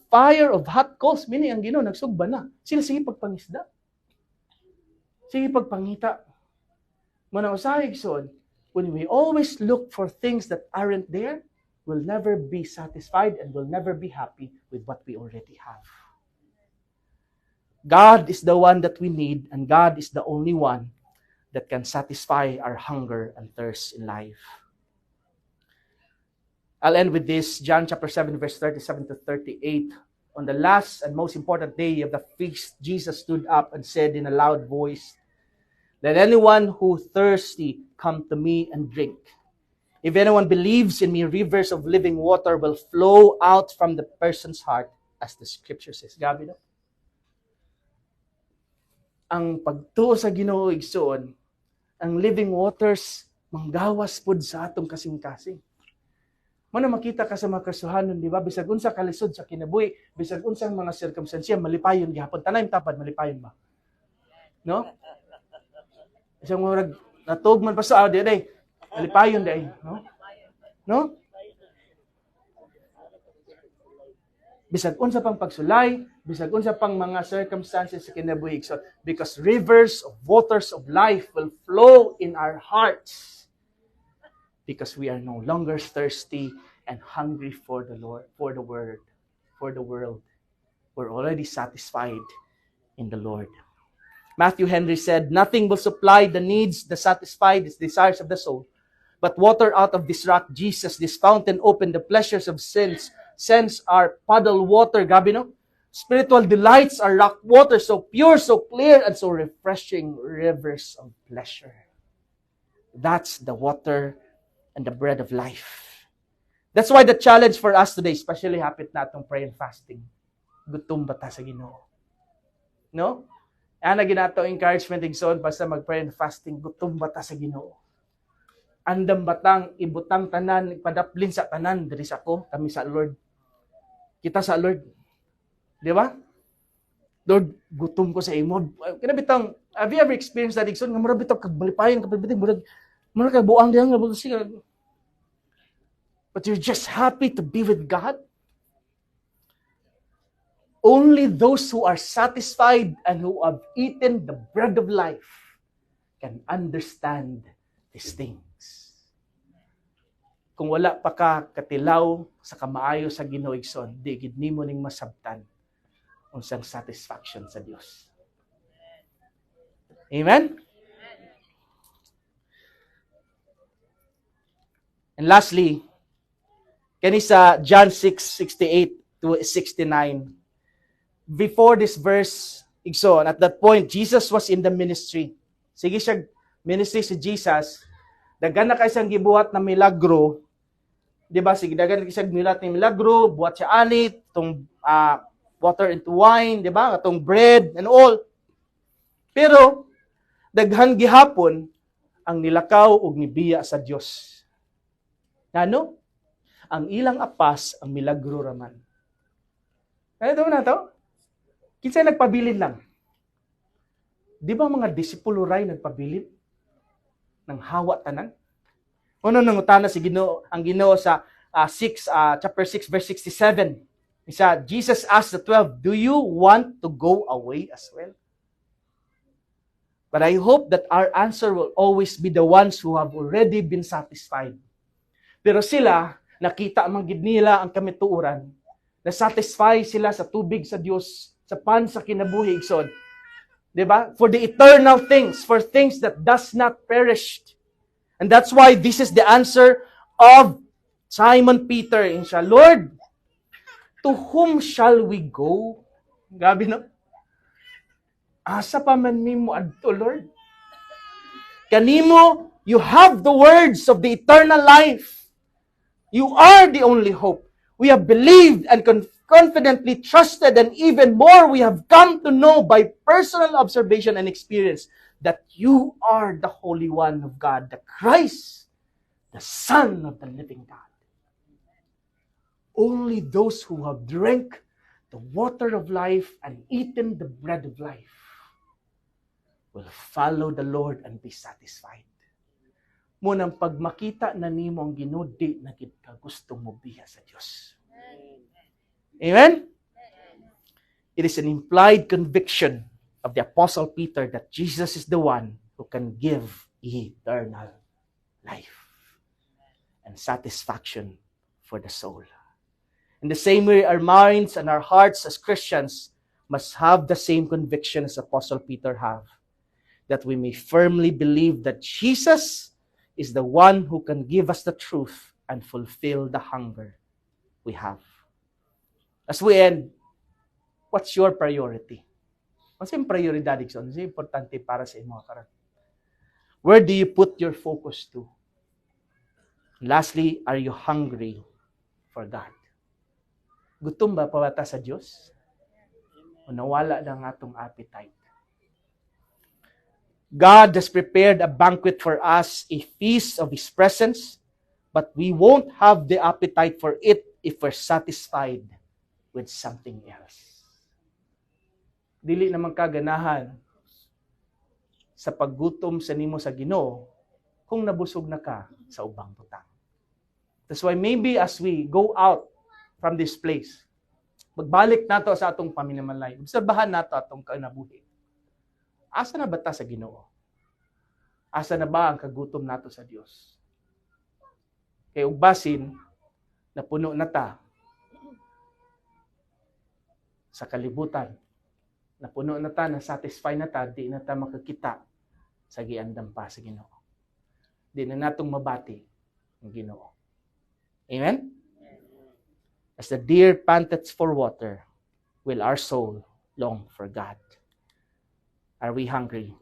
fire of hot coals, meaning ang Ginoo nagsugba na. Sila sige pagpangisda. Sige pagpangita. Manang usahay igsoon, when we always look for things that aren't there, we'll never be satisfied and we'll never be happy with what we already have. God is the one that we need, and God is the only one that can satisfy our hunger and thirst in life. I'll end with this, John chapter 7, verse 37 to 38. On the last and most important day of the feast, Jesus stood up and said in a loud voice, "Let anyone who thirsty come to me and drink. If anyone believes in me, rivers of living water will flow out from the person's heart," as the scripture says. Gabi no? Ang pagtuo sa Ginoo igsoon, ang living waters manggawas pud sa atong kasing-kasing. Mano makita ka sa mga kasuhanon, di ba? Bisag unsa kalisod sa kinabuhi, bisag unsang mga sirkumstansya, malipayon gihapon. Tanay tapad, malipayon ba? No? Isang murag natug man pa sa audio day. Malipayon day, no? No? Bisag unsa pang pagsulay, bisag unsa pang mga circumstances sa kinabuhi, so because rivers of waters of life will flow in our hearts. Because we are no longer thirsty and hungry for the Lord, for the word, for the world. We're already satisfied in the Lord. Matthew Henry said, "Nothing will supply the needs, the satisfy the desires of the soul, but water out of this rock, Jesus, this fountain open the pleasures of sins. Sense are puddle water." Gabi no? Spiritual delights are rock water, so pure, so clear, and so refreshing, rivers of pleasure. That's the water and the bread of life. That's why the challenge for us today, especially hapit na itong prayer and fasting, gutom ba ta sa Ginoo? No? Ana ginato encouragement igsoon basta mag-prayer and fasting, gutom ba ta sa Ginoo? Andam batang ibutang tanan, padaplin sa tanan diri sa ko, kami sa Lord. Kita sa Lord. Di ba? Lord, gutom ko sa imo. Kina bitang, have you ever experienced that igsoon nga murag bitaw kag malipayon kapag bitang murag kag buang diha nga siya. But you're just happy to be with God. Only those who are satisfied and who have eaten the bread of life can understand these things. Kung wala pa ka katilaw sa kamaayo sa Ginoo igsoon, di gid nimo ning masabtan unsang satisfaction sa Dios. Amen? And lastly, kani sa John 6:68 to 69. Before this verse, igsoon, at that point, Jesus was in the ministry. Sige siya, ministry si Jesus, daghan na kay siyang gibuhat na milagro, di ba? Sige, daghan na kay siyang gibuhat na milagro, buhat siya anit, itong water into wine, di ba? Itong bread and all. Pero, daghan gihapon, ang nilakaw ug nibiya sa Dios. Ano? Ang ilang apas, ang milagro raman. Ano na to? Kinsay nagpabilin lang? Di ba mga disipulo ray nagpabilin? Nang hawa tanan? Ano nang utana si Ginoo, ang Ginoo sa chapter 6 verse 67. Isa, Jesus asked the 12, "Do you want to go away as well?" But I hope that our answer will always be the ones who have already been satisfied. Pero sila, nakita man gid nila ang kamituoran, na satisfy sila sa tubig sa Dios, sa pan sa kinabuhi igsoon. 'Di ba? For the eternal things, for things that does not perish. And that's why this is the answer of Simon Peter. In siya, Lord, to whom shall we go? Gabi no? Asa pa man nimo adto, Lord? Kanimo, you have the words of the eternal life. You are the only hope. We have believed and confidently trusted, and even more, we have come to know by personal observation and experience that you are the Holy One of God, the Christ, the Son of the living God. Only those who have drank the water of life and eaten the bread of life will follow the Lord and be satisfied. Munang pag makita na nimo ang ginudi na gid ka gusto mo biya sa Dios. Amen? It is an implied conviction of the Apostle Peter that Jesus is the one who can give eternal life and satisfaction for the soul. In the same way, our minds and our hearts as Christians must have the same conviction as Apostle Peter have, that we may firmly believe that Jesus is the one who can give us the truth and fulfill the hunger we have. As we end, what's your priority? What's yung prioridad, Dixon? What's importante para sa imo karon? Where do you put your focus to? Lastly, are you hungry for God? Gutom ba pawata sa Diyos? O nawala lang atong appetite? God has prepared a banquet for us, a feast of His presence, but we won't have the appetite for it if we're satisfied with something else. Dili naman kaganahan sa paggutom sa nimo sa Ginoo kung nabusog na ka sa ubang butang. That's why maybe as we go out from this place, magbalik nato sa atong paminamalay, obserbahan nato atong kinabuhi. Asa na ba ta sa Ginoo? Asa na ba ang kagutom nato sa Dios? Kay ug basin na puno na ta sa kalibutan, na puno na ta, na satisfy na ta, di na ta makakita sa giandam pa sa Ginoo. Di na natong mabati ang Ginoo. Amen? As the deer panteth for water, will our soul long for God. Are we hungry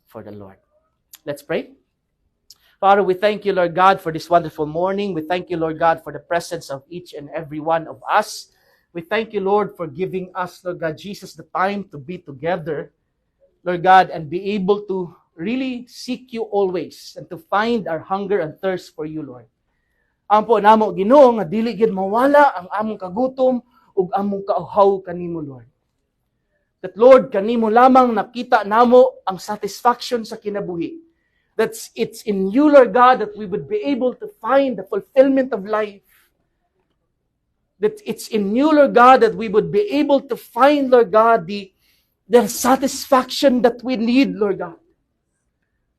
for the Lord? Let's pray. Father, we thank you, Lord God, for this wonderful morning. We thank you, Lord God, for the presence of each and every one of us. We thank you, Lord, for giving us, Lord God, Jesus, the time to be together, Lord God, and be able to really seek you always and to find our hunger and thirst for you, Lord. Ampo namo Ginoo nga dili gid mawala ang among kagutom ug among kauhaw kanimo, Lord. That, Lord, kanimo lamang nakita namo ang satisfaction sa kinabuhi. That's it's in you, Lord God, that we would be able to find the fulfillment of life. That it's in you, Lord God, that we would be able to find, Lord God, the satisfaction that we need, Lord God.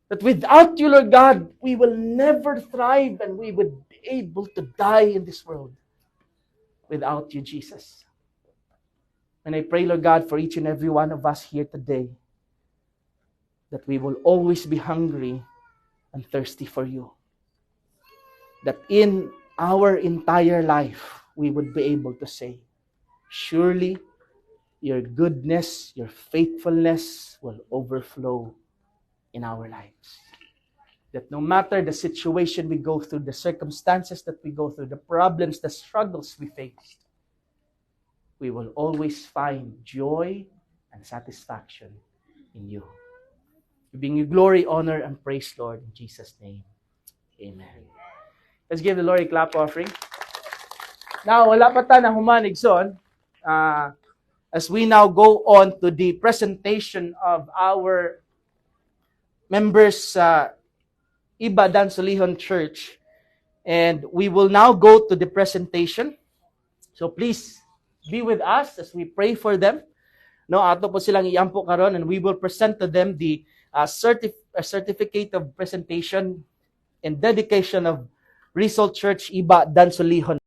That without you, Lord God, we will never thrive and we would be able to die in this world without you, Jesus. And I pray, Lord God, for each and every one of us here today, that we will always be hungry and thirsty for you. That in our entire life, we would be able to say, surely your goodness, your faithfulness will overflow in our lives. That no matter the situation we go through, the circumstances that we go through, the problems, the struggles we face, we will always find joy and satisfaction in you. We bring you glory, honor, and praise, Lord, in Jesus' name. Amen. Let's give the Lord a clap offering. Now, wala pa ta na humanig son. As we now go on to the presentation of our members Iba Dan Solihon Church. And we will now go to the presentation. So please be with us as we pray for them. No, ato po silang iampo karon, and we will present to them the certificate of presentation and dedication of Result Church Iba Dan Solihon.